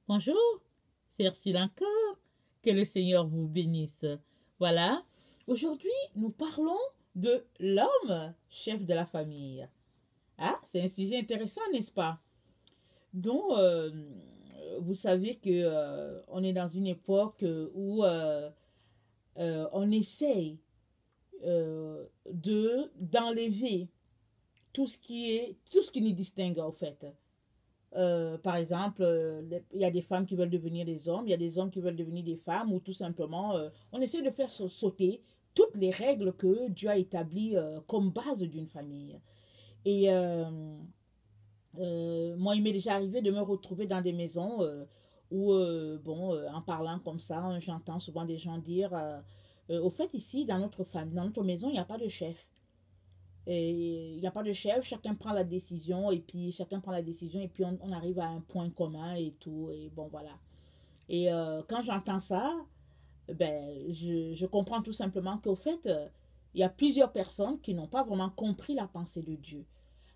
Bonjour, c'est Ursule encore. Que le Seigneur vous bénisse. Voilà, aujourd'hui, nous parlons de l'homme, chef de la famille. Ah, c'est un sujet intéressant, n'est-ce pas? Donc, vous savez que on est dans une époque où on essaye d'enlever tout ce qui nous distingue en fait. Par exemple, il y a des femmes qui veulent devenir des hommes, il y a des hommes qui veulent devenir des femmes, ou tout simplement, on essaie de faire sauter toutes les règles que Dieu a établies comme base d'une famille. Et moi, il m'est déjà arrivé de me retrouver dans des maisons où, en parlant comme ça, j'entends souvent des gens dire, au fait, ici, dans notre famille, dans notre maison, il n'y a pas de chef. Et il n'y a pas de chef, chacun prend la décision et puis on arrive à un point commun et tout et bon voilà. Et quand j'entends ça, je comprends tout simplement qu'au fait, il y a plusieurs personnes qui n'ont pas vraiment compris la pensée de Dieu.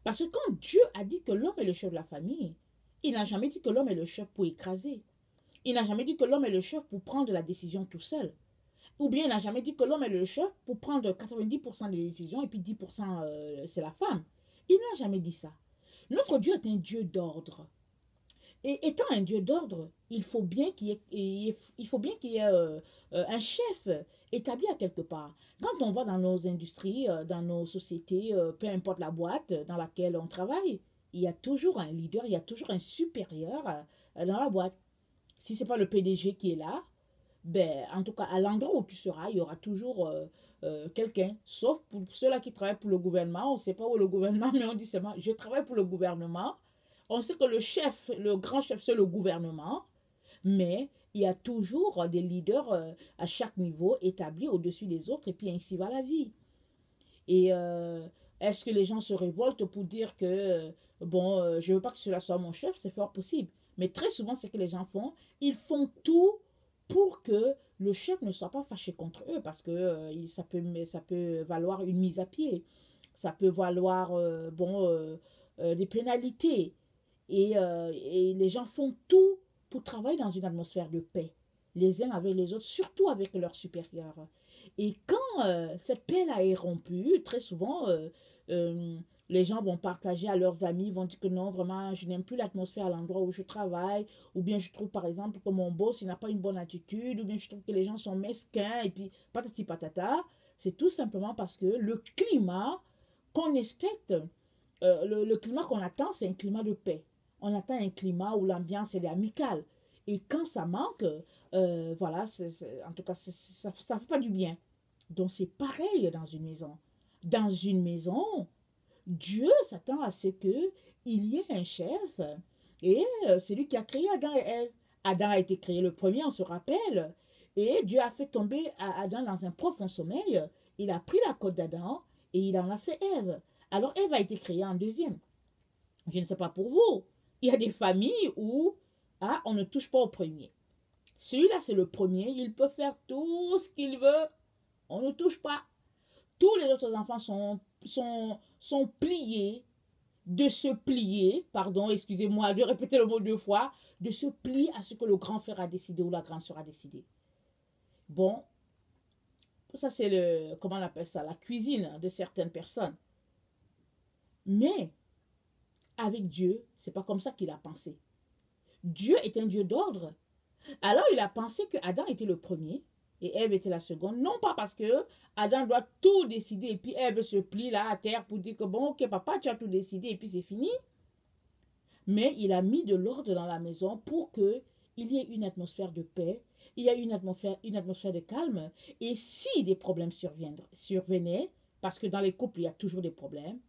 Parce que quand Dieu a dit que l'homme est le chef de la famille, il n'a jamais dit que l'homme est le chef pour écraser. Il n'a jamais dit que l'homme est le chef pour prendre la décision tout seul. Ou bien il n'a jamais dit que l'homme est le chef pour prendre 90% des décisions et puis 10% c'est la femme. Il n'a jamais dit ça. Notre Dieu est un Dieu d'ordre. Et étant un Dieu d'ordre, il faut bien qu'il y ait un chef établi à quelque part. Quand on va dans nos industries, dans nos sociétés, peu importe la boîte dans laquelle on travaille, il y a toujours un leader, il y a toujours un supérieur dans la boîte. Si ce n'est pas le PDG qui est là, en tout cas, à l'endroit où tu seras, il y aura toujours quelqu'un. Sauf pour ceux-là qui travaillent pour le gouvernement. On ne sait pas où est le gouvernement, mais on dit seulement, je travaille pour le gouvernement. On sait que le chef, le grand chef, c'est le gouvernement. Mais il y a toujours des leaders à chaque niveau établis au-dessus des autres. Et puis ainsi va la vie. Et est-ce que les gens se révoltent pour dire que, je ne veux pas que cela soit mon chef? C'est fort possible. Mais très souvent, ce que les gens font, ils font tout pour que le chef ne soit pas fâché contre eux, parce que ça peut valoir une mise à pied, ça peut valoir des pénalités, et les gens font tout pour travailler dans une atmosphère de paix, les uns avec les autres, surtout avec leurs supérieurs. Et quand cette paix-là est rompue, très souvent, les gens vont partager à leurs amis, vont dire que non, vraiment, je n'aime plus l'atmosphère à l'endroit où je travaille, ou bien je trouve par exemple que mon boss, il n'a pas une bonne attitude, ou bien je trouve que les gens sont mesquins, et puis patati patata. C'est tout simplement parce que le climat qu'on expecte, le climat qu'on attend, c'est un climat de paix. On attend un climat où l'ambiance est amicale. Et quand ça manque, en tout cas, ça ne fait pas du bien. Donc c'est pareil dans une maison. Dans une maison, Dieu s'attend à ce qu'il y ait un chef. Et c'est lui qui a créé Adam et Ève. Adam a été créé le premier, on se rappelle. Et Dieu a fait tomber Adam dans un profond sommeil. Il a pris la côte d'Adam et il en a fait Ève. Alors Ève a été créée en deuxième. Je ne sais pas pour vous. Il y a des familles où on ne touche pas au premier. Celui-là, c'est le premier. Il peut faire tout ce qu'il veut. On ne touche pas. Tous les autres enfants sont pliés, de se plier, pardon, excusez-moi de répéter le mot deux fois, de se plier à ce que le grand frère a décidé ou la grande sœur a décidé. Bon, ça c'est comment on appelle ça, la cuisine de certaines personnes. Mais avec Dieu, c'est pas comme ça qu'il a pensé. Dieu est un Dieu d'ordre. Alors il a pensé que Adam était le premier et Ève était la seconde, non pas parce que Adam doit tout décider et puis Ève se plie là à terre pour dire que bon, ok papa, tu as tout décidé et puis c'est fini. Mais il a mis de l'ordre dans la maison pour qu'il y ait une atmosphère de paix, il y a une atmosphère de calme. Et si des problèmes survenaient, parce que dans les couples il y a toujours des problèmes,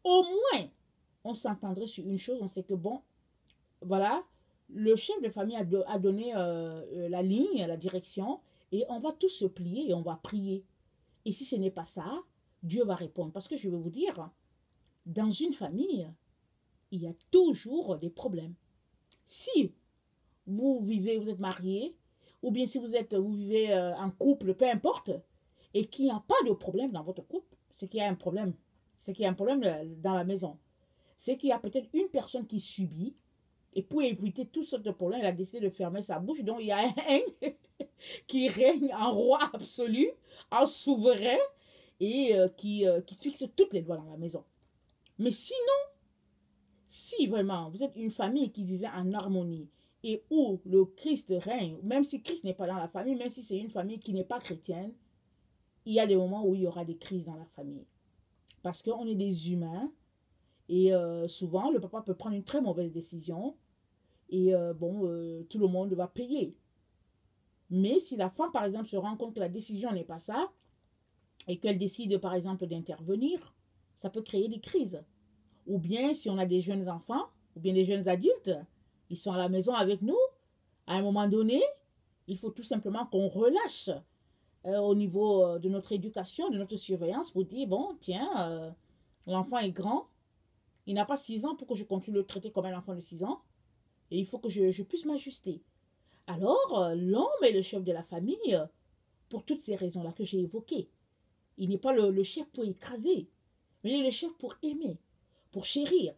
au moins on s'entendrait sur une chose, on sait que bon, voilà, le chef de famille a donné la ligne, la direction, et on va tous se plier et on va prier. Et si ce n'est pas ça, Dieu va répondre. Parce que je vais vous dire, dans une famille, il y a toujours des problèmes. Si vous êtes marié, ou bien si vous vivez en couple, peu importe, et qu'il n'y a pas de problème dans votre couple, c'est qu'il y a un problème. C'est qu'il y a un problème dans la maison. C'est qu'il y a peut-être une personne qui subit Et pour éviter tout ce problème, il a décidé de fermer sa bouche. Donc, il y a un qui règne en roi absolu, en souverain, et qui fixe toutes les lois dans la maison. Mais sinon, si vraiment vous êtes une famille qui vivait en harmonie et où le Christ règne, même si Christ n'est pas dans la famille, même si c'est une famille qui n'est pas chrétienne, il y a des moments où il y aura des crises dans la famille. Parce qu'on est des humains et souvent le papa peut prendre une très mauvaise décision et tout le monde va payer. Mais si la femme, par exemple, se rend compte que la décision n'est pas ça et qu'elle décide, par exemple, d'intervenir, ça peut créer des crises. Ou bien si on a des jeunes enfants ou bien des jeunes adultes, ils sont à la maison avec nous, à un moment donné, il faut tout simplement qu'on relâche au niveau de notre éducation, de notre surveillance pour dire, bon, tiens, l'enfant est grand, il n'a pas 6 ans pour que je continue de le traiter comme un enfant de 6 ans, et il faut que je puisse m'ajuster. Alors, l'homme est le chef de la famille pour toutes ces raisons-là que j'ai évoquées. Il n'est pas le chef pour écraser, mais il est le chef pour aimer, pour chérir.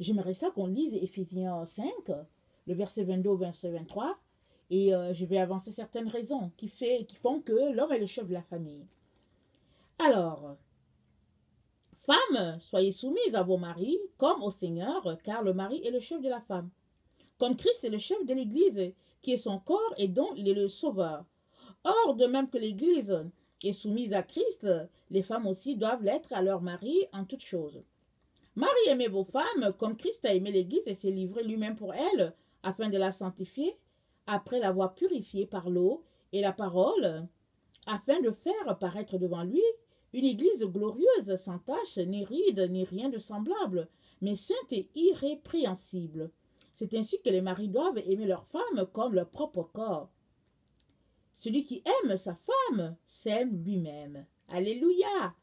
J'aimerais ça qu'on lise Éphésiens 5, le verset 22 au verset 23, et je vais avancer certaines raisons qui font que l'homme est le chef de la famille. Alors, femmes, soyez soumises à vos maris comme au Seigneur, car le mari est le chef de la femme. Comme Christ est le chef de l'Église, qui est son corps et dont il est le sauveur. Or, de même que l'Église est soumise à Christ, les femmes aussi doivent l'être à leur mari en toutes choses. Marie, aimez vos femmes comme Christ a aimé l'Église et s'est livré lui-même pour elle, afin de la sanctifier, après l'avoir purifiée par l'eau et la parole, afin de faire paraître devant lui une Église glorieuse, sans tache, ni ride, ni rien de semblable, mais sainte et irrépréhensible. C'est ainsi que les maris doivent aimer leurs femmes comme leur propre corps. Celui qui aime sa femme s'aime lui-même. Alléluia!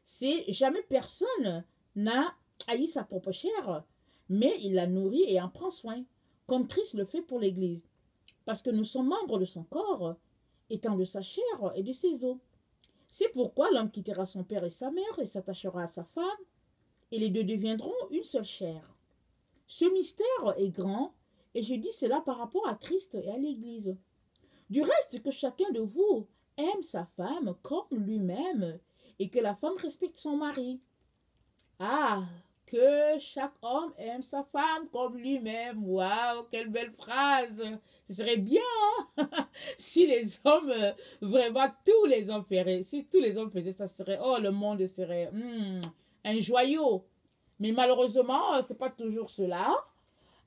C'est jamais personne n'a haï sa propre chair, mais il la nourrit et en prend soin, comme Christ le fait pour l'Église, parce que nous sommes membres de son corps, étant de sa chair et de ses os. C'est pourquoi l'homme quittera son père et sa mère et s'attachera à sa femme, et les deux deviendront une seule chair. Ce mystère est grand, et je dis cela par rapport à Christ et à l'Église. Du reste, que chacun de vous aime sa femme comme lui-même, et que la femme respecte son mari. Ah, que chaque homme aime sa femme comme lui-même. Waouh, quelle belle phrase. Ce serait bien si les hommes, vraiment tous les hommes feraient, si tous les hommes faisaient ça, serait, oh, le monde serait un joyau. Mais malheureusement, c'est pas toujours cela.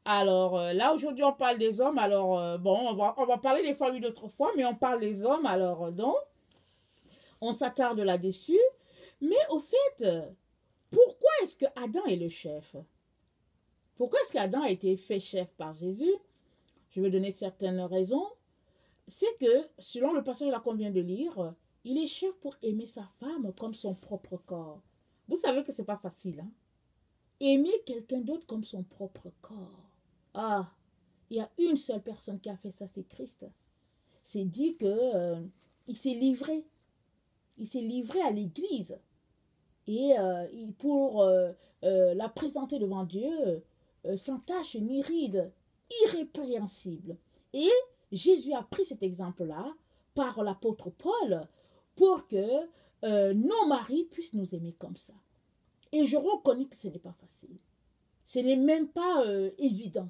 Alors là, aujourd'hui, on parle des hommes. Alors, bon, on va parler des familles d'autrefois, mais on parle des hommes. Alors, donc, on s'attarde là-dessus. Mais au fait, pourquoi est-ce que Adam est le chef? Pourquoi est-ce qu'Adam a été fait chef par Jésus? Je vais donner certaines raisons. C'est que, selon le passage qu'on vient de lire, il est chef pour aimer sa femme comme son propre corps. Vous savez que c'est pas facile, hein? Aimer quelqu'un d'autre comme son propre corps. Ah, il y a une seule personne qui a fait ça, c'est Christ. C'est dit que il s'est livré. Il s'est livré à l'Église. Et pour la présenter devant Dieu, sans tache ni ride, irrépréhensible. Et Jésus a pris cet exemple-là par l'apôtre Paul pour que nos maris puissent nous aimer comme ça. Et je reconnais que ce n'est pas facile. Ce n'est même pas évident.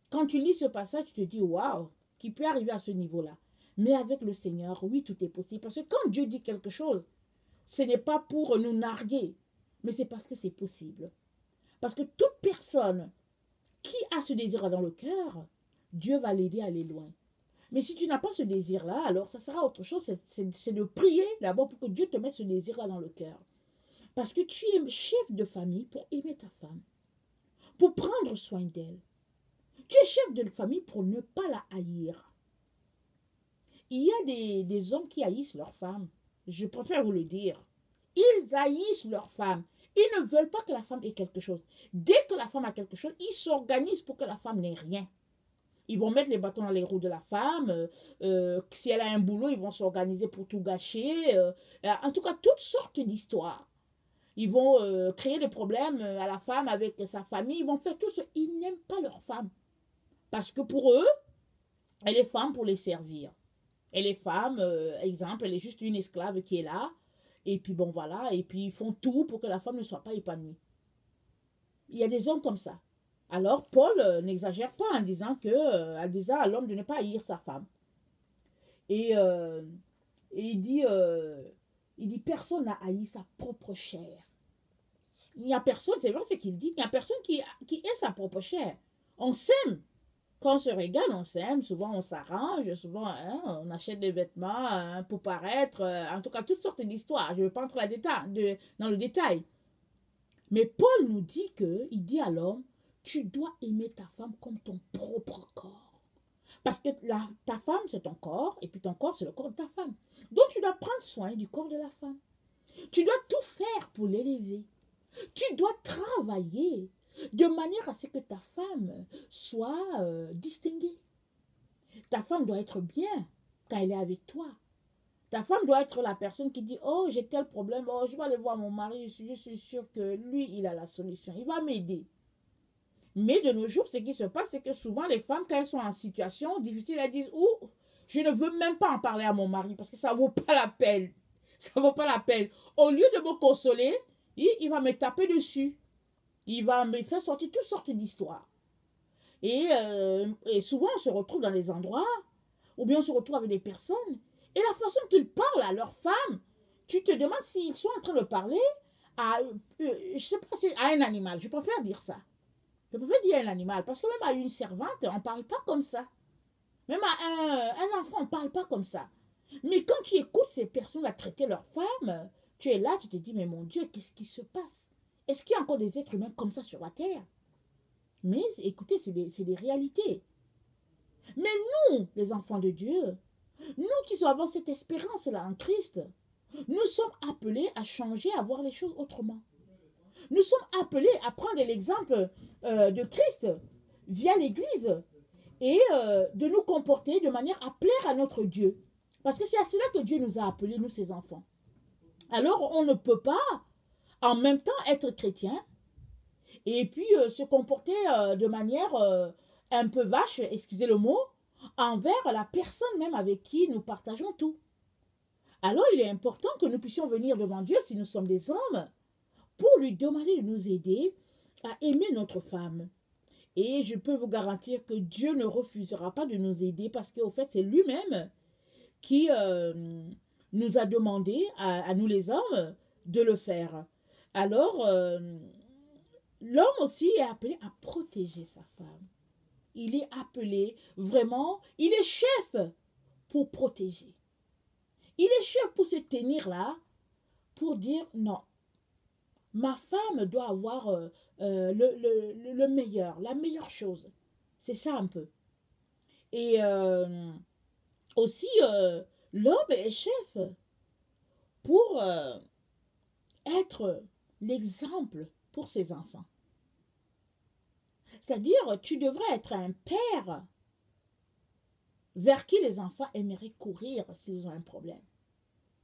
Quand tu lis ce passage, tu te dis, waouh, qui peut arriver à ce niveau-là. Mais avec le Seigneur, oui, tout est possible. Parce que quand Dieu dit quelque chose, ce n'est pas pour nous narguer, mais c'est parce que c'est possible. Parce que toute personne qui a ce désir dans le cœur, Dieu va l'aider à aller loin. Mais si tu n'as pas ce désir-là, alors ça sera autre chose. C'est de prier d'abord pour que Dieu te mette ce désir-là dans le cœur. Parce que tu es chef de famille pour aimer ta femme, pour prendre soin d'elle. Tu es chef de famille pour ne pas la haïr. Il y a des hommes qui haïssent leur femme. Je préfère vous le dire. Ils haïssent leur femme. Ils ne veulent pas que la femme ait quelque chose. Dès que la femme a quelque chose, ils s'organisent pour que la femme n'ait rien. Ils vont mettre les bâtons dans les roues de la femme. Si elle a un boulot, ils vont s'organiser pour tout gâcher. En tout cas, toutes sortes d'histoires. Ils vont créer des problèmes à la femme avec sa famille. Ils vont faire tout ce. Ils n'aiment pas leur femme. Parce que pour eux, elle est femme pour les servir. Elle est femme, exemple, elle est juste une esclave qui est là. Et puis bon, voilà. Et puis ils font tout pour que la femme ne soit pas épanouie. Il y a des hommes comme ça. Alors Paul n'exagère pas en disant à l'homme de ne pas haïr sa femme. Et, et il dit personne n'a haï sa propre chair. Il n'y a personne, c'est vrai ce qu'il dit, il n'y a personne qui ait sa propre chair. On s'aime. Quand on se regarde, on s'aime. Souvent, on s'arrange. Souvent, hein, on achète des vêtements hein, pour paraître. En tout cas, toutes sortes d'histoires. Je ne vais pas entrer dans le détail. Mais Paul nous dit il dit à l'homme, tu dois aimer ta femme comme ton propre corps. Parce que ta femme, c'est ton corps, et puis ton corps, c'est le corps de ta femme. Donc, tu dois prendre soin du corps de la femme. Tu dois tout faire pour l'élever. Tu dois travailler de manière à ce que ta femme soit distinguée. Ta femme doit être bien quand elle est avec toi. Ta femme doit être la personne qui dit « Oh, j'ai tel problème, oh, je vais aller voir mon mari, je suis sûre que lui, il a la solution, il va m'aider. » Mais de nos jours, ce qui se passe, c'est que souvent, les femmes, quand elles sont en situation difficile, elles disent « Oh, je ne veux même pas en parler à mon mari parce que ça ne vaut pas la peine. Ça ne vaut pas la peine. Au lieu de me consoler, il va me taper dessus. Il va me faire sortir toutes sortes d'histoires. Et souvent, on se retrouve dans des endroits, ou bien on se retrouve avec des personnes, et la façon qu'ils parlent à leurs femmes, tu te demandes s'ils sont en train de parler à, je sais pas, à un animal. Je préfère dire ça. Je préfère dire un animal, parce que même à une servante, on ne parle pas comme ça. Même à un enfant, on ne parle pas comme ça. Mais quand tu écoutes ces personnes à traiter leurs femmes, tu es là, tu te dis, mais mon Dieu, qu'est-ce qui se passe? Est-ce qu'il y a encore des êtres humains comme ça sur la terre? Mais écoutez, c'est des réalités. Mais nous, les enfants de Dieu, nous qui avons cette espérance-là en Christ, nous sommes appelés à changer, à voir les choses autrement. Nous sommes appelés à prendre l'exemple de Christ via l'Église et de nous comporter de manière à plaire à notre Dieu. Parce que c'est à cela que Dieu nous a appelés, nous, ses enfants. Alors, on ne peut pas en même temps être chrétien et puis se comporter de manière un peu vache, excusez le mot, envers la personne même avec qui nous partageons tout. Alors, il est important que nous puissions venir devant Dieu, si nous sommes des hommes, pour lui demander de nous aider à aimer notre femme. Et je peux vous garantir que Dieu ne refusera pas de nous aider parce qu'au fait, c'est lui-même qui nous a demandé, à nous les hommes, de le faire. Alors, l'homme aussi est appelé à protéger sa femme. Il est appelé vraiment, il est chef pour protéger. Il est chef pour se tenir là, pour dire non. Ma femme doit avoir le meilleur, la meilleure chose. C'est ça un peu. Et aussi, l'homme est chef pour être l'exemple pour ses enfants. C'est-à-dire, tu devrais être un père vers qui les enfants aimeraient courir s'ils ont un problème.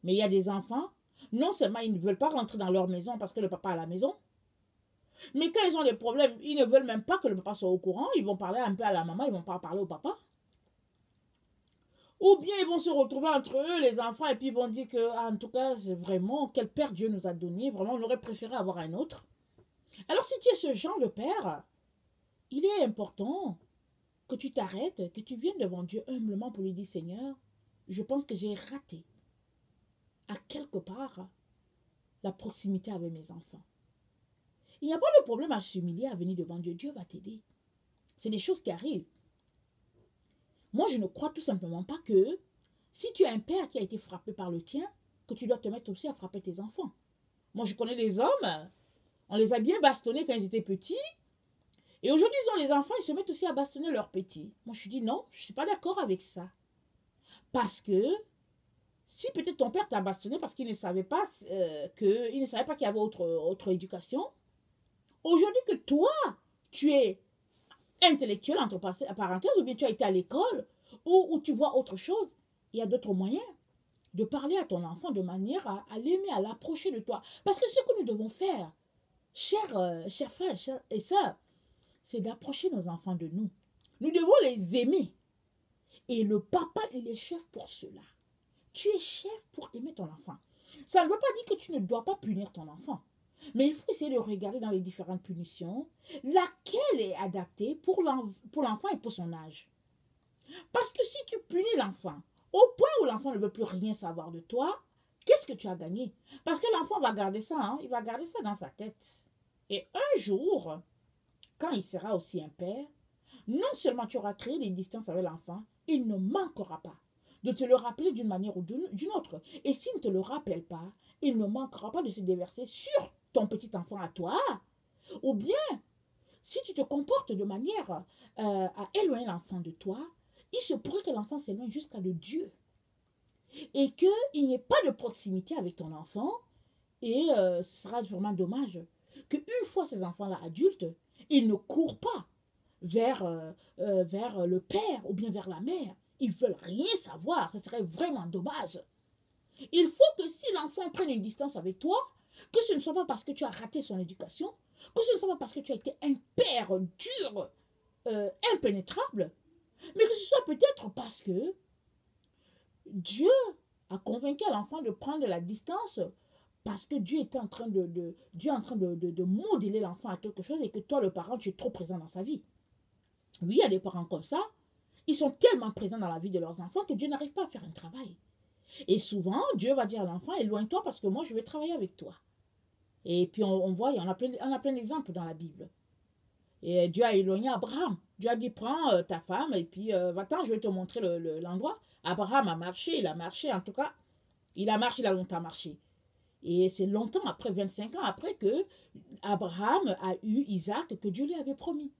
Mais il y a des enfants, non seulement ils ne veulent pas rentrer dans leur maison parce que le papa est à la maison, mais quand ils ont des problèmes, ils ne veulent même pas que le papa soit au courant, ils vont parler un peu à la maman, ils ne vont pas parler au papa. Ou bien ils vont se retrouver entre eux, les enfants, et puis ils vont dire que, en tout cas, c'est vraiment quel père Dieu nous a donné, vraiment on aurait préféré avoir un autre. Alors si tu es ce genre de père, il est important que tu t'arrêtes, que tu viennes devant Dieu humblement pour lui dire, Seigneur, je pense que j'ai raté à quelque part la proximité avec mes enfants. Il n'y a pas de problème à s'humilier, à venir devant Dieu. Dieu va t'aider. C'est des choses qui arrivent. Moi, je ne crois tout simplement pas que si tu as un père qui a été frappé par le tien, que tu dois te mettre aussi à frapper tes enfants. Moi, je connais des hommes, on les a bien bastonnés quand ils étaient petits, et aujourd'hui, ils ont les enfants, ils se mettent aussi à bastonner leurs petits. Moi, je dis non, je ne suis pas d'accord avec ça. Parce que si peut-être ton père t'a bastonné parce qu'il ne savait pas qu'il y avait autre éducation, aujourd'hui que toi, tu es intellectuel, entre parenthèses, ou bien tu as été à l'école, ou tu vois autre chose, il y a d'autres moyens. de parler à ton enfant de manière à l'aimer, à l'approcher de toi. Parce que ce que nous devons faire, chers frères et sœurs, c'est d'approcher nos enfants de nous. Nous devons les aimer. Et le papa, il est chef pour cela. Tu es chef pour aimer ton enfant. Ça ne veut pas dire que tu ne dois pas punir ton enfant. Mais il faut essayer de regarder dans les différentes punitions laquelle est adaptée pour l'enfant et pour son âge. Parce que si tu punis l'enfant au point où l'enfant ne veut plus rien savoir de toi, qu'est-ce que tu as gagné? Parce que l'enfant va garder ça, hein, il va garder ça dans sa tête. Et un jour, quand il sera aussi un père, non seulement tu auras créé des distances avec l'enfant, il ne manquera pas de te le rappeler d'une manière ou d'une autre. Et s'il ne te le rappelle pas, il ne manquera pas de se déverser sur ton petit enfant à toi. Ou bien, si tu te comportes de manière à éloigner l'enfant de toi, il se pourrait que l'enfant s'éloigne jusqu'à de Dieu. Et qu'il n'y ait pas de proximité avec ton enfant. Et ce sera vraiment dommage qu'une fois ces enfants-là adultes, ils ne courent pas vers le père ou bien vers la mère. Ils veulent rien savoir. Ce serait vraiment dommage. Il faut que si l'enfant prenne une distance avec toi, que ce ne soit pas parce que tu as raté son éducation, que ce ne soit pas parce que tu as été un père dur, impénétrable, mais que ce soit peut-être parce que Dieu a convaincu l'enfant de prendre la distance parce que Dieu était en train de modeler l'enfant à quelque chose et que toi, le parent, tu es trop présent dans sa vie. Oui, il y a des parents comme ça. Ils sont tellement présents dans la vie de leurs enfants que Dieu n'arrive pas à faire un travail. Et souvent, Dieu va dire à l'enfant, éloigne-toi parce que moi, je vais travailler avec toi. Et puis, on voit, on a plein d'exemples dans la Bible. Et Dieu a éloigné Abraham. Dieu a dit, prends ta femme et puis va-t'en, je vais te montrer l'endroit. Abraham a marché, il a marché, en tout cas, il a longtemps marché. Et c'est longtemps après, 25 ans après, que Abraham a eu Isaac que Dieu lui avait promis.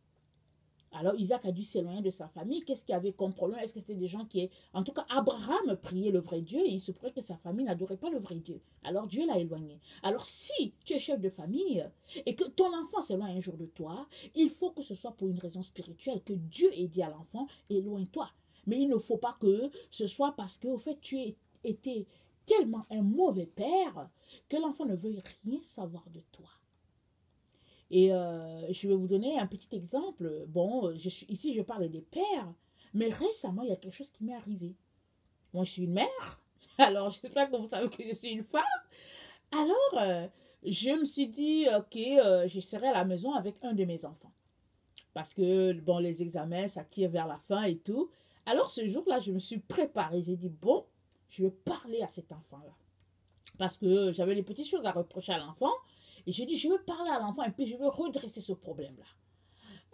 Alors Isaac a dû s'éloigner de sa famille. Qu'est-ce qu'il y avait comme problème? Est-ce que c'était des gens qui... En tout cas, Abraham priait le vrai Dieu et il se pourrait que sa famille n'adorait pas le vrai Dieu. Alors Dieu l'a éloigné. Alors si tu es chef de famille et que ton enfant s'éloigne un jour de toi, il faut que ce soit pour une raison spirituelle, que Dieu ait dit à l'enfant, éloigne-toi. Mais il ne faut pas que ce soit parce que, au fait, tu as été tellement un mauvais père que l'enfant ne veuille rien savoir de toi. Et je vais vous donner un petit exemple. Bon, ici, je parle des pères, mais récemment, il y a quelque chose qui m'est arrivé. Moi, je suis une mère, alors j'espère que vous savez que je suis une femme. Alors, je me suis dit, ok, je serai à la maison avec un de mes enfants. Parce que, bon, les examens, ça tire vers la fin et tout. Alors, ce jour-là, je me suis préparée. J'ai dit, bon, je vais parler à cet enfant-là. Parce que j'avais des petites choses à reprocher à l'enfant. Et j'ai dit, je veux parler à l'enfant et puis je veux redresser ce problème-là.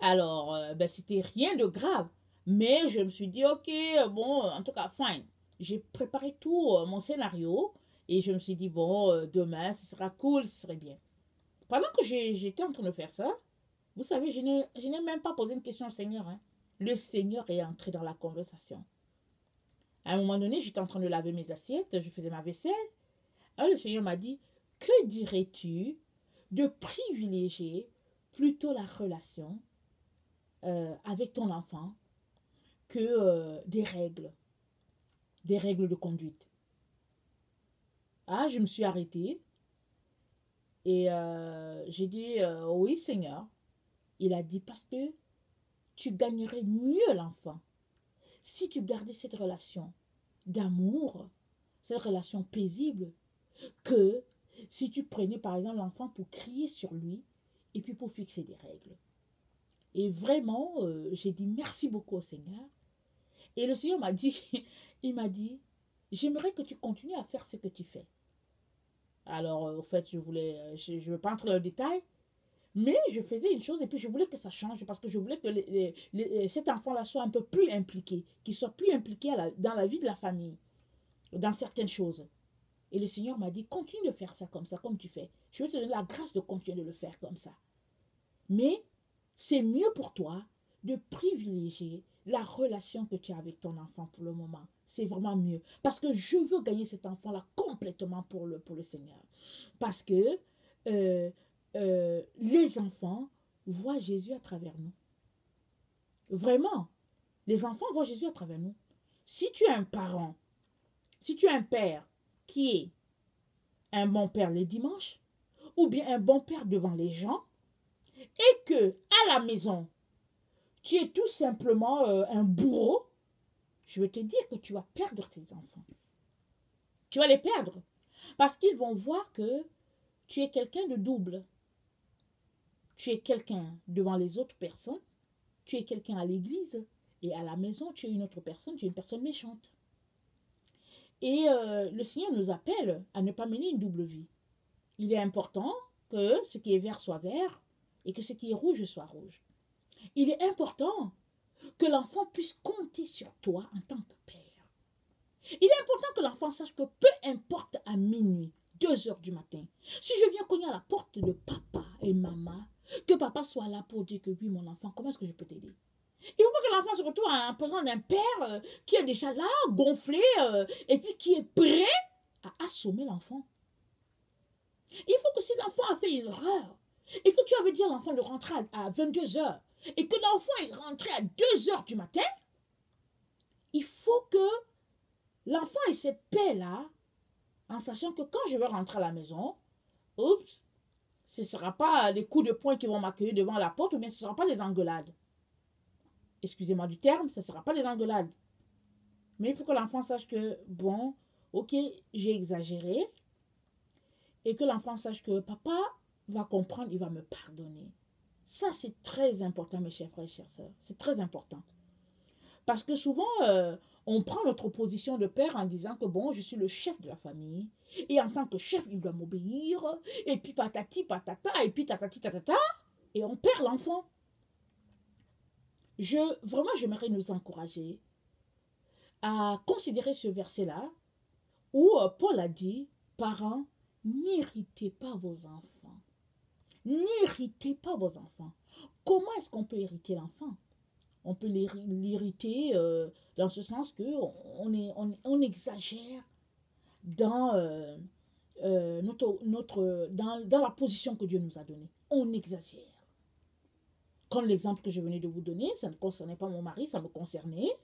Alors, c'était rien de grave. Mais je me suis dit, ok, bon, en tout cas, fine. J'ai préparé tout mon scénario. Et je me suis dit, bon, demain, ce sera cool, ce serait bien. Pendant que j'étais en train de faire ça, vous savez, je n'ai même pas posé une question au Seigneur. Hein. Le Seigneur est entré dans la conversation. À un moment donné, j'étais en train de laver mes assiettes, je faisais ma vaisselle. Alors le Seigneur m'a dit, que dirais-tu de privilégier plutôt la relation avec ton enfant que des règles de conduite. Ah, je me suis arrêtée et j'ai dit, oui Seigneur. Il a dit, parce que tu gagnerais mieux l'enfant si tu gardais cette relation d'amour, cette relation paisible, que si tu prenais par exemple l'enfant pour crier sur lui et puis pour fixer des règles. Et vraiment, j'ai dit merci beaucoup au Seigneur. Et le Seigneur m'a dit, il m'a dit, j'aimerais que tu continues à faire ce que tu fais. Alors, au fait, je ne veux pas entrer dans le détail, mais je faisais une chose et puis je voulais que ça change parce que je voulais que cet enfant-là soit un peu plus impliqué, qu'il soit plus impliqué dans la vie de la famille, dans certaines choses. Et le Seigneur m'a dit, continue de faire ça, comme tu fais. Je vais te donner la grâce de continuer de le faire comme ça. Mais c'est mieux pour toi de privilégier la relation que tu as avec ton enfant pour le moment. C'est vraiment mieux. Parce que je veux gagner cet enfant-là complètement pour le Seigneur. Parce que les enfants voient Jésus à travers nous. Vraiment. Les enfants voient Jésus à travers nous. Si tu es un parent Si tu as un père qui est un bon père les dimanches, ou bien un bon père devant les gens, et que à la maison, tu es tout simplement un bourreau, je veux te dire que tu vas perdre tes enfants. Tu vas les perdre. Parce qu'ils vont voir que tu es quelqu'un de double. Tu es quelqu'un devant les autres personnes, tu es quelqu'un à l'église, et à la maison, tu es une autre personne, tu es une personne méchante. Et le Seigneur nous appelle à ne pas mener une double vie. Il est important que ce qui est vert soit vert et que ce qui est rouge soit rouge. Il est important que l'enfant puisse compter sur toi en tant que père. Il est important que l'enfant sache que peu importe à minuit, 2 heures du matin, si je viens cogner à la porte de papa et maman, que papa soit là pour dire que oui, mon enfant, comment est-ce que je peux t'aider? Il ne faut pas que l'enfant se retrouve en présence d'un père qui est déjà là, gonflé, et puis qui est prêt à assommer l'enfant. Il faut que si l'enfant a fait une erreur, et que tu avais dit à l'enfant de rentrer à 22 heures, et que l'enfant est rentré à 2 heures du matin, il faut que l'enfant ait cette paix-là, en sachant que quand je vais rentrer à la maison, oups, ce ne sera pas les coups de poing qui vont m'accueillir devant la porte, ou bien ce ne sera pas les engueulades. Excusez-moi du terme, ce ne sera pas les engueulades. Mais il faut que l'enfant sache que, bon, ok, j'ai exagéré, et que l'enfant sache que papa va comprendre, il va me pardonner. Ça, c'est très important, mes chers frères et chères sœurs. C'est très important. Parce que souvent, on prend notre position de père en disant que, bon, je suis le chef de la famille, et en tant que chef, il doit m'obéir, et puis patati patata, et puis tatati tatata, et on perd l'enfant. Vraiment, j'aimerais nous encourager à considérer ce verset-là, où Paul a dit, parents, n'irritez pas vos enfants. N'irritez pas vos enfants. Comment est-ce qu'on peut irriter l'enfant? On peut l'irriter dans ce sens qu'on exagère dans, dans la position que Dieu nous a donnée. On exagère. Comme l'exemple que je venais de vous donner, ça ne concernait pas mon mari, ça me concernait.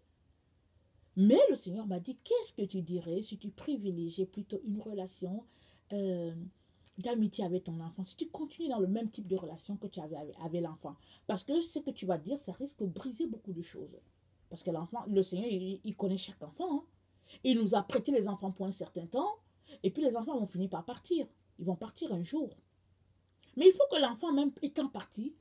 Mais le Seigneur m'a dit, qu'est-ce que tu dirais si tu privilégiais plutôt une relation d'amitié avec ton enfant, si tu continues dans le même type de relation que tu avais avec l'enfant. Parce que ce que tu vas dire, ça risque de briser beaucoup de choses. Parce que l'enfant, le Seigneur, il connaît chaque enfant. Hein. Il nous a prêté les enfants pour un certain temps, et puis les enfants vont finir par partir. Ils vont partir un jour. Mais il faut que l'enfant, même étant parti,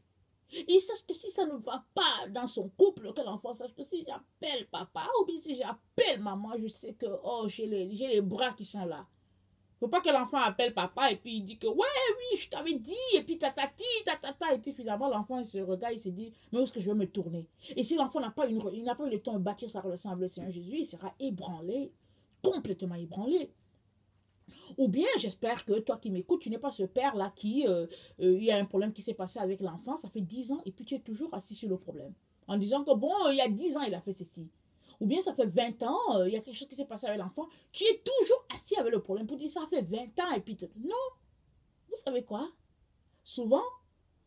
il sache que si ça ne va pas dans son couple, que l'enfant sache que si j'appelle papa, ou bien si j'appelle maman, je sais que, oh, j'ai les bras qui sont là. Il ne faut pas que l'enfant appelle papa et puis il dit que ouais, oui, je t'avais dit, et puis tatati, tatata, et puis finalement l'enfant il se regarde, il se dit, mais où est-ce que je vais me tourner? Et si l'enfant n'a pas eu le temps de bâtir sa relation avec le Seigneur Jésus, il sera ébranlé, complètement ébranlé. Ou bien, j'espère que toi qui m'écoutes, tu n'es pas ce père-là qui, il y a un problème qui s'est passé avec l'enfant, ça fait 10 ans, et puis tu es toujours assis sur le problème. En disant que bon, il y a 10 ans, il a fait ceci. Ou bien ça fait 20 ans, il y a quelque chose qui s'est passé avec l'enfant. Tu es toujours assis avec le problème pour dire ça fait 20 ans et puis... Non, vous savez quoi? Souvent,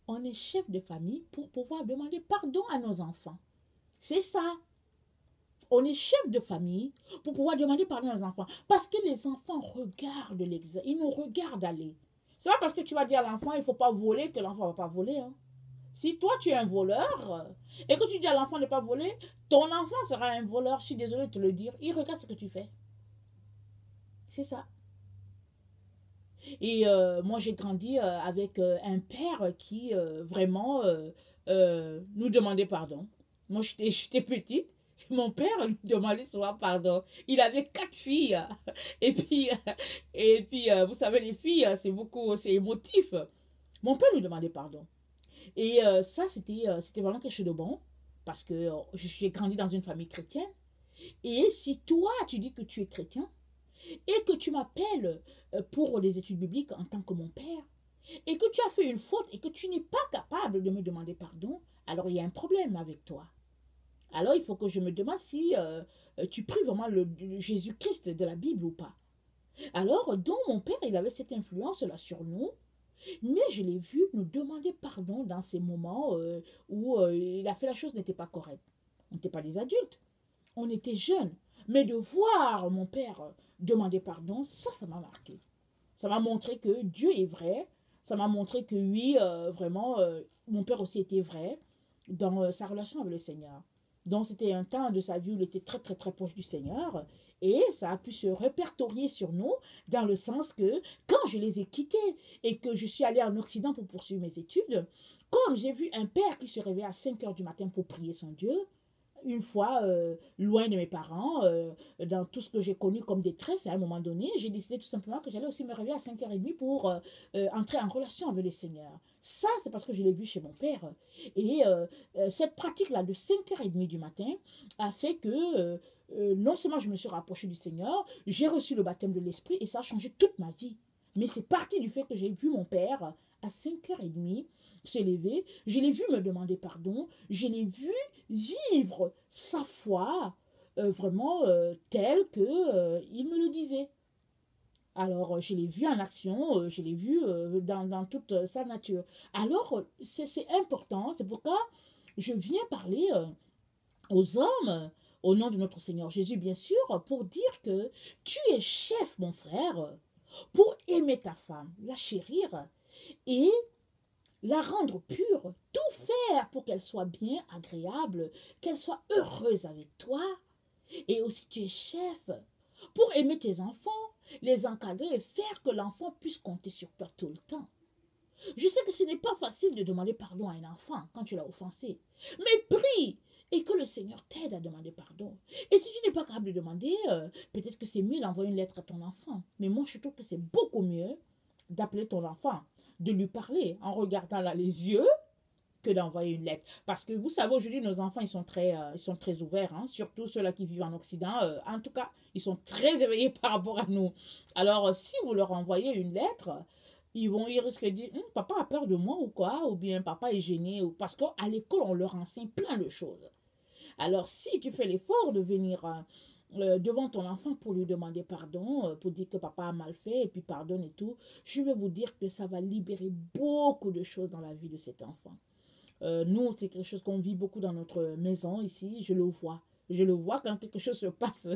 on est chef de famille pour pouvoir demander pardon à nos enfants. C'est ça. On est chef de famille pour pouvoir demander pardon à nos enfants. Parce que les enfants regardent l'exemple, ils nous regardent aller. C'est pas parce que tu vas dire à l'enfant, il ne faut pas voler, que l'enfant ne va pas voler. Hein. Si toi, tu es un voleur et que tu dis à l'enfant de ne pas voler, ton enfant sera un voleur. Je suis désolée de te le dire. Il regarde ce que tu fais. C'est ça. Et moi, j'ai grandi avec un père qui vraiment nous demandait pardon. Moi, j'étais petite. Mon père lui demandait souvent pardon. Il avait 4 filles. Et puis vous savez, les filles, c'est émotif. Mon père lui demandait pardon. Et ça, c'était vraiment quelque chose de bon, parce que j'ai grandi dans une famille chrétienne. Et si toi, tu dis que tu es chrétien, et que tu m'appelles pour les études bibliques en tant que mon père, et que tu as fait une faute, et que tu n'es pas capable de me demander pardon, alors il y a un problème avec toi. Alors il faut que je me demande si tu pries vraiment le Jésus-Christ de la Bible ou pas. Alors, donc mon père, il avait cette influence-là sur nous. Mais je l'ai vu nous demander pardon dans ces moments où il a fait la chose n'était pas correcte. On n'était pas des adultes. On était jeunes. Mais de voir mon père demander pardon, ça m'a marqué. Ça m'a montré que Dieu est vrai. Ça m'a montré que oui, vraiment, mon père aussi était vrai dans sa relation avec le Seigneur. Donc c'était un temps de sa vie où il était très très très proche du Seigneur. Et ça a pu se répertorier sur nous dans le sens que quand je les ai quittés et que je suis allée en Occident pour poursuivre mes études, comme j'ai vu un père qui se réveillait à 5 heures du matin pour prier son Dieu, une fois loin de mes parents, dans tout ce que j'ai connu comme détresse, à un moment donné, j'ai décidé tout simplement que j'allais aussi me réveiller à 5h30 pour entrer en relation avec le Seigneur. Ça, c'est parce que je l'ai vu chez mon père. Et cette pratique-là de 5h30 du matin a fait que non seulement je me suis rapprochée du Seigneur, j'ai reçu le baptême de l'Esprit et ça a changé toute ma vie. Mais c'est parti du fait que j'ai vu mon père à 5h30 se lever, je l'ai vu me demander pardon, je l'ai vu vivre sa foi vraiment telle que il me le disait. Alors, je l'ai vu en action, je l'ai vu dans toute sa nature. Alors, c'est important, c'est pourquoi je viens parler aux hommes, au nom de notre Seigneur Jésus, bien sûr, pour dire que tu es chef, mon frère, pour aimer ta femme, la chérir et la rendre pure, tout faire pour qu'elle soit bien, agréable, qu'elle soit heureuse avec toi. Et aussi tu es chef pour aimer tes enfants, les encadrer et faire que l'enfant puisse compter sur toi tout le temps. Je sais que ce n'est pas facile de demander pardon à un enfant quand tu l'as offensé, mais prie et que le Seigneur t'aide à demander pardon. Et si tu n'es pas capable de demander, peut-être que c'est mieux d'envoyer une lettre à ton enfant. Mais moi, je trouve que c'est beaucoup mieux d'appeler ton enfant, de lui parler en regardant là les yeux que d'envoyer une lettre. Parce que vous savez, aujourd'hui, nos enfants, ils sont très ouverts, hein, surtout ceux-là qui vivent en Occident. En tout cas, ils sont très éveillés par rapport à nous. Alors, si vous leur envoyez une lettre, ils risquent de dire, papa a peur de moi ou quoi, ou bien papa est gêné, ou parce qu'à l'école, on leur enseigne plein de choses. Alors, si tu fais l'effort de venir devant ton enfant pour lui demander pardon, pour dire que papa a mal fait et puis pardonne et tout, je vais vous dire que ça va libérer beaucoup de choses dans la vie de cet enfant. Nous, c'est quelque chose qu'on vit beaucoup dans notre maison ici, je le vois. Je le vois quand quelque chose se passe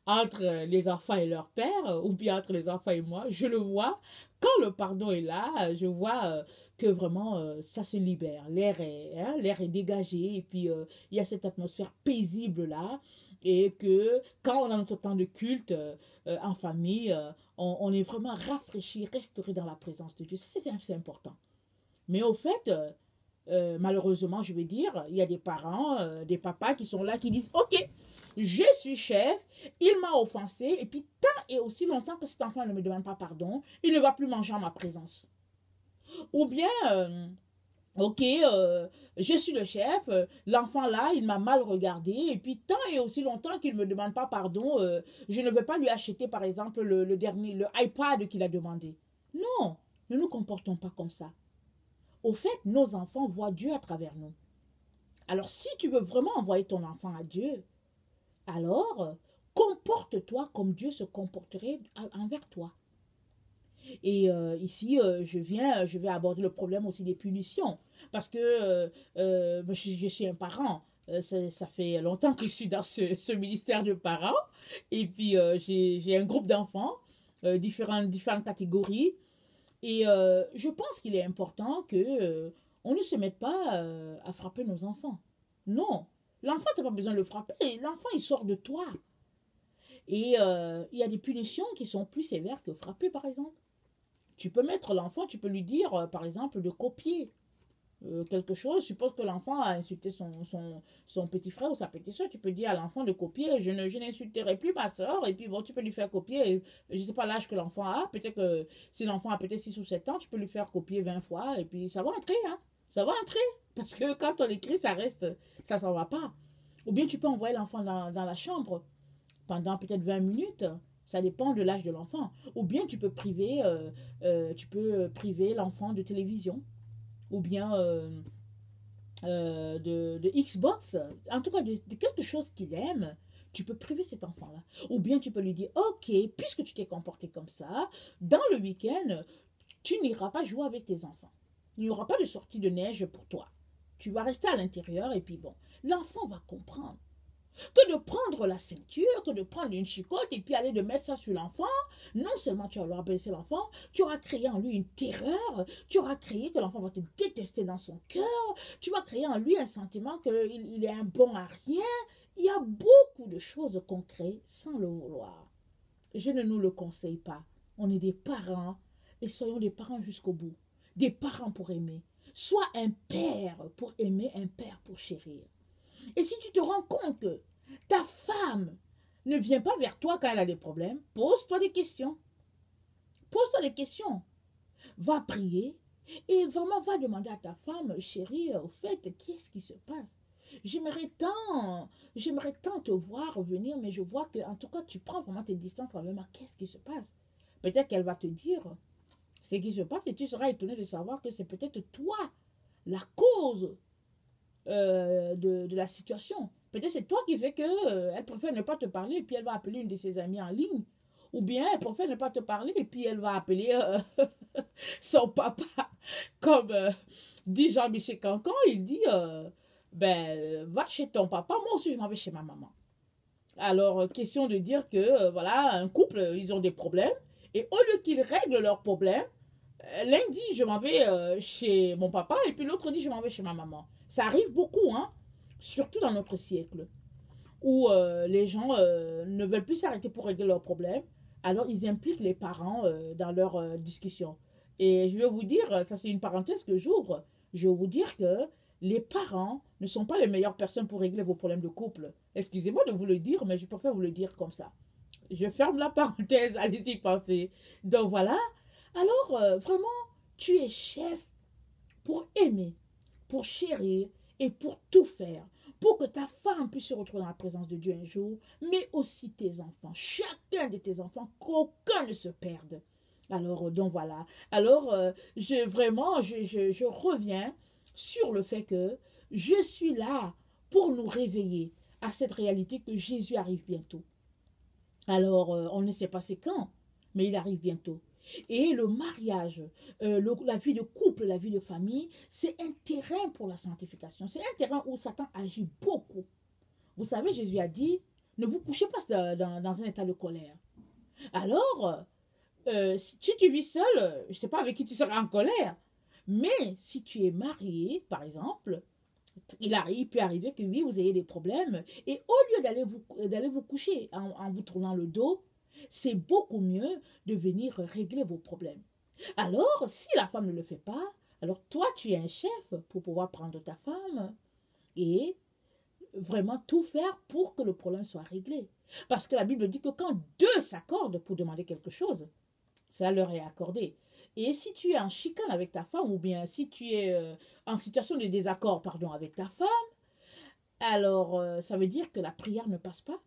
entre les enfants et leur père, ou bien entre les enfants et moi. Je le vois. Quand le pardon est là, je vois que vraiment ça se libère. L'air est dégagé et puis il y a cette atmosphère paisible là. Et que quand on a notre temps de culte en famille, on est vraiment rafraîchi, restauré dans la présence de Dieu. Ça, c'est important. Mais au fait, malheureusement, je vais dire, il y a des parents, des papas qui sont là, qui disent, ok, je suis chef, il m'a offensé, et puis tant et aussi longtemps que cet enfant ne me demande pas pardon, il ne va plus manger en ma présence. Ou bien, ok, je suis le chef, l'enfant là, il m'a mal regardé, et puis tant et aussi longtemps qu'il ne me demande pas pardon, je ne vais pas lui acheter par exemple le iPad qu'il a demandé. Non, ne nous comportons pas comme ça. Au fait, nos enfants voient Dieu à travers nous. Alors, si tu veux vraiment envoyer ton enfant à Dieu, alors comporte-toi comme Dieu se comporterait envers toi. Et ici, je vais aborder le problème aussi des punitions. Parce que je suis un parent. Ça fait longtemps que je suis dans ce ministère de parents. Et puis, j'ai un groupe d'enfants, différentes catégories. Et je pense qu'il est important que on ne se mette pas à frapper nos enfants. Non, l'enfant, tu n'as pas besoin de le frapper. L'enfant, il sort de toi. Et il y a des punitions qui sont plus sévères que frapper, par exemple. Tu peux mettre l'enfant, tu peux lui dire, par exemple, de copier quelque chose. Suppose que l'enfant a insulté son petit frère ou sa petite soeur. Tu peux dire à l'enfant de copier. Je n'insulterai plus ma soeur. Et puis, bon, tu peux lui faire copier. Je ne sais pas l'âge que l'enfant a. Peut-être que si l'enfant a peut-être 6 ou 7 ans, tu peux lui faire copier 20 fois. Et puis, ça va entrer, hein. Ça va entrer. Parce que quand on écrit, ça reste, ça s'en va pas. Ou bien tu peux envoyer l'enfant dans la chambre pendant peut-être 20 minutes. Ça dépend de l'âge de l'enfant. Ou bien tu peux priver l'enfant de télévision. Ou bien de Xbox. En tout cas, de quelque chose qu'il aime. Tu peux priver cet enfant-là. Ou bien tu peux lui dire, ok, puisque tu t'es comporté comme ça, dans le week-end, tu n'iras pas jouer avec tes enfants. Il n'y aura pas de sortie de neige pour toi. Tu vas rester à l'intérieur et puis bon, l'enfant va comprendre. que de prendre la ceinture, que de prendre une chicotte et puis aller de mettre ça sur l'enfant. Non seulement tu vas leur blesser l'enfant, tu auras créé en lui une terreur, tu auras créé que l'enfant va te détester dans son cœur, tu vas créer en lui un sentiment qu'il est un bon à rien. Il y a beaucoup de choses qu'on crée sans le vouloir. Je ne nous le conseille pas. On est des parents et soyons des parents jusqu'au bout. Des parents pour aimer. Sois un père pour aimer, un père pour chérir. Et si tu te rends compte que ta femme ne vient pas vers toi quand elle a des problèmes, pose-toi des questions. Pose-toi des questions. Va prier et vraiment va demander à ta femme, chérie, au fait, qu'est-ce qui se passe? J'aimerais tant te voir revenir, mais je vois que, en tout cas, tu prends vraiment tes distances avec moi. Qu'est-ce qui se passe? Peut-être qu'elle va te dire ce qui se passe et tu seras étonné de savoir que c'est peut-être toi la cause de la situation. Peut-être c'est toi qui fais que elle préfère ne pas te parler et puis elle va appeler une de ses amies en ligne. Ou bien elle préfère ne pas te parler et puis elle va appeler son papa. Comme dit Jean-Michel Cancan, il dit ben, va chez ton papa, moi aussi je m'en vais chez ma maman. Alors, question de dire que, voilà, un couple, ils ont des problèmes, et au lieu qu'ils règlent leurs problèmes, l'un dit je m'en vais chez mon papa, et puis l'autre dit je m'en vais chez ma maman. Ça arrive beaucoup, hein, surtout dans notre siècle, où les gens ne veulent plus s'arrêter pour régler leurs problèmes, alors ils impliquent les parents dans leurs discussions. Et je vais vous dire, ça c'est une parenthèse que j'ouvre, je vais vous dire que les parents ne sont pas les meilleures personnes pour régler vos problèmes de couple. Excusez-moi de vous le dire, mais je préfère vous le dire comme ça. Je ferme la parenthèse, allez-y penser. Donc voilà. Alors, vraiment, tu es chef pour aimer, pour chérir et pour tout faire. Pour que ta femme puisse se retrouver dans la présence de Dieu un jour, mais aussi tes enfants. Chacun de tes enfants, qu'aucun ne se perde. Alors, donc voilà. Alors, je reviens sur le fait que je suis là pour nous réveiller à cette réalité que Jésus arrive bientôt. Alors, on ne sait pas c'est quand, mais il arrive bientôt. Et le mariage, la vie de couple, la vie de famille, c'est un terrain pour la sanctification. C'est un terrain où Satan agit beaucoup. Vous savez, Jésus a dit, ne vous couchez pas dans un état de colère. Alors, si tu vis seul, je ne sais pas avec qui tu seras en colère. Mais si tu es marié, par exemple, il peut arriver que oui, vous ayez des problèmes. Et au lieu d'aller vous coucher en vous tournant le dos, c'est beaucoup mieux de venir régler vos problèmes. Alors, si la femme ne le fait pas, alors toi, tu es un chef pour pouvoir prendre ta femme et vraiment tout faire pour que le problème soit réglé. Parce que la Bible dit que quand deux s'accordent pour demander quelque chose, ça leur est accordé. Et si tu es en chicane avec ta femme, ou bien si tu es en situation de désaccord, pardon, avec ta femme, alors ça veut dire que la prière ne passe pas.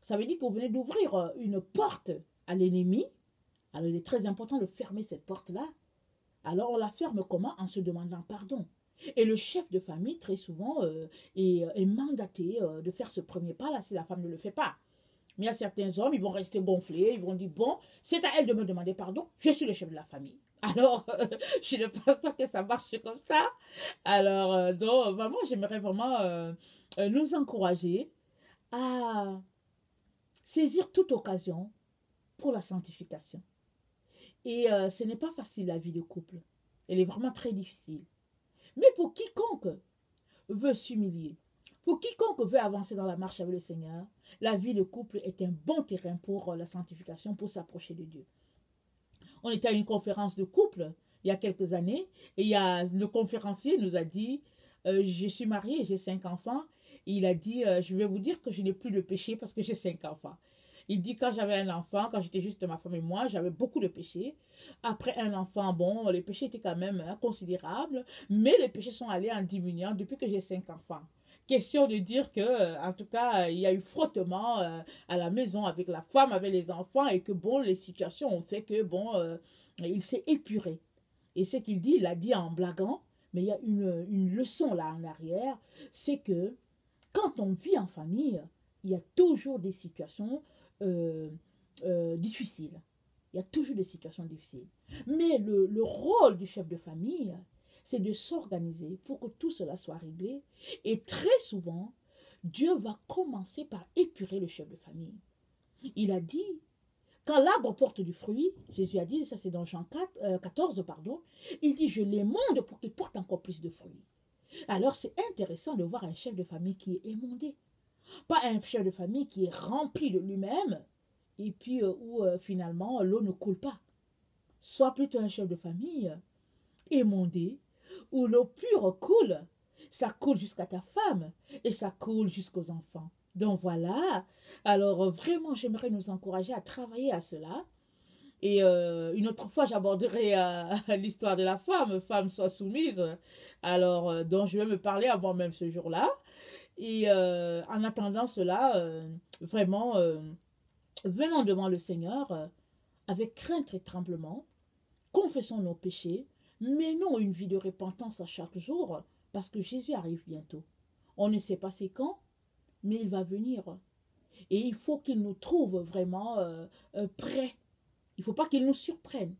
Ça veut dire que vous venez d'ouvrir une porte à l'ennemi. Alors il est très important de fermer cette porte-là. Alors on la ferme comment? En se demandant pardon. Et le chef de famille, très souvent, est mandaté de faire ce premier pas-là si la femme ne le fait pas. Mais il y a certains hommes, ils vont rester gonflés, ils vont dire, bon, c'est à elle de me demander pardon, je suis le chef de la famille. Alors, je ne pense pas que ça marche comme ça. Alors, donc, vraiment, j'aimerais vraiment nous encourager à saisir toute occasion pour la sanctification. Et ce n'est pas facile, la vie de couple. Elle est vraiment très difficile. Mais pour quiconque veut s'humilier, pour quiconque veut avancer dans la marche avec le Seigneur, la vie de couple est un bon terrain pour la sanctification, pour s'approcher de Dieu. On était à une conférence de couple il y a quelques années et le conférencier nous a dit je suis marié, j'ai 5 enfants. Et il a dit je vais vous dire que je n'ai plus de péché parce que j'ai 5 enfants. Il dit quand j'avais un enfant, quand j'étais juste ma femme et moi, j'avais beaucoup de péchés. Après un enfant, bon, les péchés étaient quand même considérables, mais les péchés sont allés en diminuant depuis que j'ai 5 enfants. Question de dire que, en tout cas, il y a eu frottement à la maison avec la femme, avec les enfants, et que, bon, les situations ont fait que, bon, il s'est épuré. Et ce qu'il dit, il a dit en blaguant, mais il y a une leçon là en arrière, c'est que quand on vit en famille, il y a toujours des situations difficiles. Il y a toujours des situations difficiles. Mais le rôle du chef de famille, c'est de s'organiser pour que tout cela soit réglé. Et très souvent, Dieu va commencer par épurer le chef de famille. Il a dit, quand l'arbre porte du fruit, Jésus a dit, ça c'est dans Jean 14, pardon, il dit, je l'émonde pour qu'il porte encore plus de fruits. Alors c'est intéressant de voir un chef de famille qui est émondé. Pas un chef de famille qui est rempli de lui-même et puis où finalement l'eau ne coule pas. Soit plutôt un chef de famille émondé où l'eau pure coule. Ça coule jusqu'à ta femme et ça coule jusqu'aux enfants. Donc voilà, alors vraiment j'aimerais nous encourager à travailler à cela. Et une autre fois j'aborderai l'histoire de la femme, femme soit soumise. Alors dont je vais me parler à moi-même ce jour-là. Et en attendant cela, vraiment, venons devant le Seigneur avec crainte et tremblement, confessons nos péchés, menons une vie de repentance à chaque jour, parce que Jésus arrive bientôt. On ne sait pas c'est quand, mais il va venir. Et il faut qu'il nous trouve vraiment prêts. Il ne faut pas qu'il nous surprenne.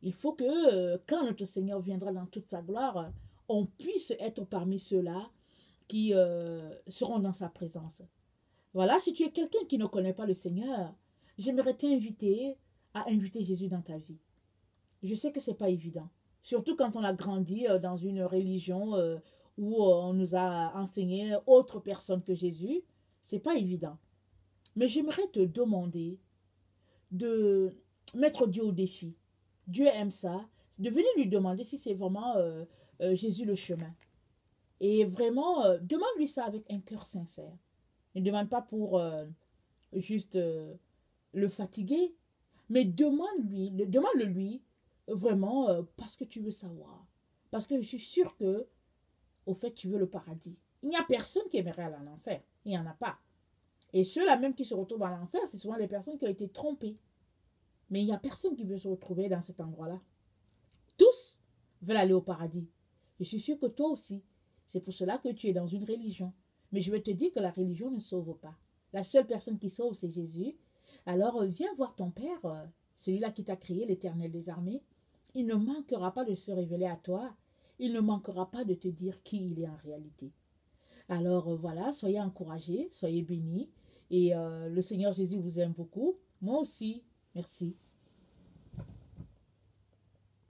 Il faut que quand notre Seigneur viendra dans toute sa gloire, on puisse être parmi ceux-là qui seront dans sa présence. Voilà, si tu es quelqu'un qui ne connaît pas le Seigneur, j'aimerais t'inviter à inviter Jésus dans ta vie. Je sais que ce n'est pas évident. Surtout quand on a grandi dans une religion où on nous a enseigné autre personne que Jésus. Ce n'est pas évident. Mais j'aimerais te demander de mettre Dieu au défi. Dieu aime ça. De venir lui demander si c'est vraiment Jésus le chemin. Et vraiment, demande-lui ça avec un cœur sincère. Ne demande pas pour juste le fatiguer, mais demande-le-lui vraiment parce que tu veux savoir. Parce que je suis sûre que, au fait, tu veux le paradis. Il n'y a personne qui aimerait aller en enfer. Il n'y en a pas. Et ceux-là même qui se retrouvent en enfer, c'est souvent les personnes qui ont été trompées. Mais il n'y a personne qui veut se retrouver dans cet endroit-là. Tous veulent aller au paradis. Je suis sûre que toi aussi. C'est pour cela que tu es dans une religion. Mais je vais te dire que la religion ne sauve pas. La seule personne qui sauve, c'est Jésus. Alors viens voir ton Père, celui-là qui t'a créé, l'Éternel des armées. Il ne manquera pas de se révéler à toi. Il ne manquera pas de te dire qui il est en réalité. Alors voilà, soyez encouragés, soyez bénis. Et le Seigneur Jésus vous aime beaucoup. Moi aussi. Merci.